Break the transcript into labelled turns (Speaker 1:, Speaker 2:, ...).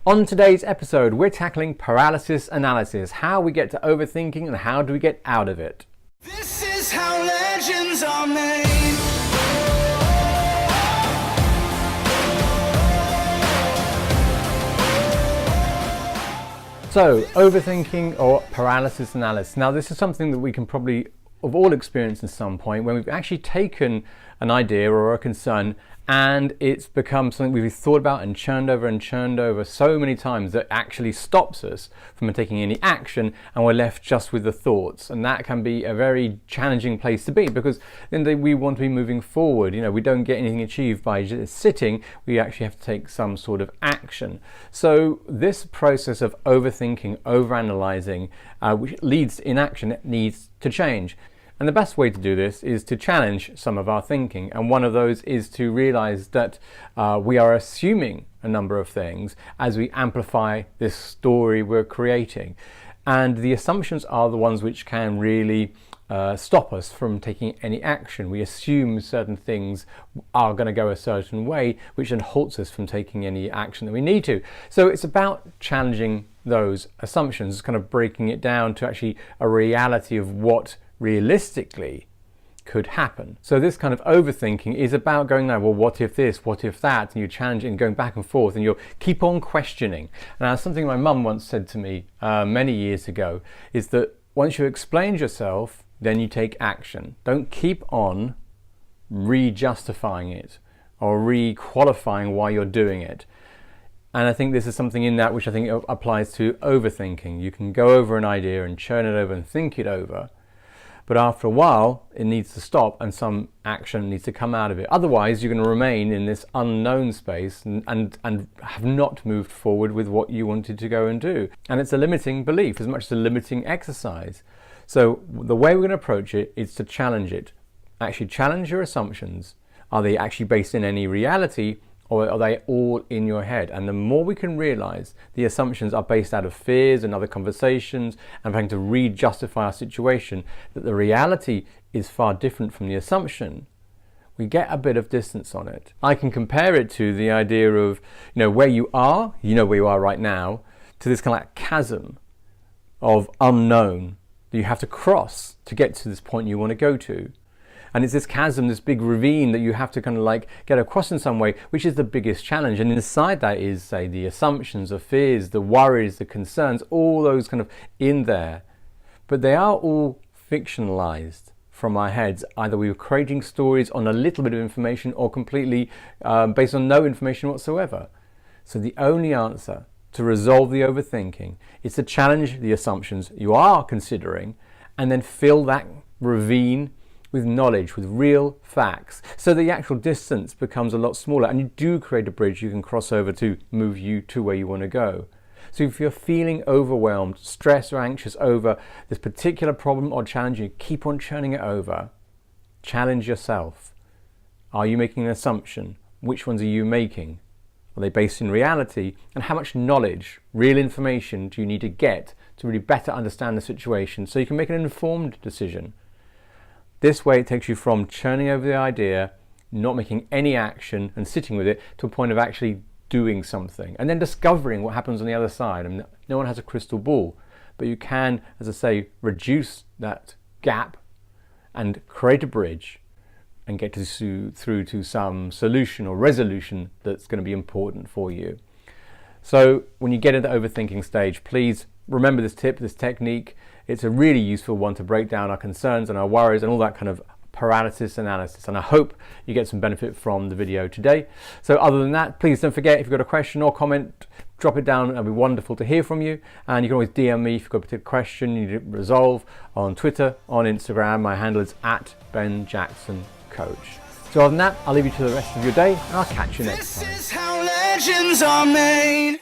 Speaker 1: On today's episode, we're tackling paralysis analysis, how we get to overthinking and how do we get out of it.
Speaker 2: This is how legends are made.
Speaker 1: So, overthinking or paralysis analysis. Now, this is something that we can probably have all experienced at some point when we've actually taken an idea or a concern and it's become something we've thought about and churned over so many times that actually stops us from taking any action, and we're left just with the thoughts. And that can be a very challenging place to be, because then we want to be moving forward. We don't get anything achieved by just sitting. We actually have to take some sort of action. So this process of overthinking, overanalyzing, which leads to inaction, needs to change. And the best way to do this is to challenge some of our thinking. And one of those is to realize that we are assuming a number of things as we amplify this story we're creating. And the assumptions are the ones which can really stop us from taking any action. We assume certain things are going to go a certain way, which then halts us from taking any action that we need to. So it's about challenging those assumptions, kind of breaking it down to actually a reality of what realistically could happen. So this kind of overthinking is about going, now, well, what if this, what if that, and you challenge it and going back and forth, and you'll keep on questioning. Now, something my mum once said to me many years ago is that once you explained yourself, then you take action. Don't keep on re-justifying it or re-qualifying why you're doing it. And I think this is something in that which I think applies to overthinking. You can go over an idea and churn it over and think it over, but after a while it needs to stop and some action needs to come out of it. Otherwise you're going to remain in this unknown space and have not moved forward with what you wanted to go and do. And it's a limiting belief as much as a limiting exercise. So the way we're going to approach it is to challenge it. Actually challenge your assumptions. Are they actually based in any reality, or are they all in your head? And the more we can realize the assumptions are based out of fears and other conversations and having to re-justify our situation, that the reality is far different from the assumption, we get a bit of distance on it. I can compare it to the idea of, where you are, where you are right now, to this kind of like chasm of unknown that you have to cross to get to this point you want to go to. And it's this chasm, this big ravine that you have to kind of like get across in some way, which is the biggest challenge. And inside that is, say, the assumptions, the fears, the worries, the concerns, all those kind of in there. But they are all fictionalized from our heads. Either we were creating stories on a little bit of information or completely based on no information whatsoever. So the only answer to resolve the overthinking is to challenge the assumptions you are considering and then fill that ravine with knowledge, with real facts, so the actual distance becomes a lot smaller and you do create a bridge you can cross over to move you to where you want to go. So if you're feeling overwhelmed, stressed or anxious over this particular problem or challenge, you keep on churning it over. Challenge yourself. Are you making an assumption? Which ones are you making? Are they based in reality? And how much knowledge, real information, do you need to get to really better understand the situation so you can make an informed decision? This way it takes you from churning over the idea, not making any action and sitting with it, to a point of actually doing something and then discovering what happens on the other side. And no one has a crystal ball, but you can, as I say, reduce that gap and create a bridge and get through to some solution or resolution that's going to be important for you. So when you get into the overthinking stage, please remember this tip, this technique. It's a really useful one to break down our concerns and our worries and all that kind of paralysis analysis. And I hope you get some benefit from the video today. So other than that, please don't forget, if you've got a question or comment, drop it down. It'll be wonderful to hear from you. And you can always DM me if you've got a particular question you need to resolve on Twitter, on Instagram. My handle is @BenJacksonCoach. So other than that, I'll leave you to the rest of your day and I'll catch you next time.
Speaker 2: This is how legends are made.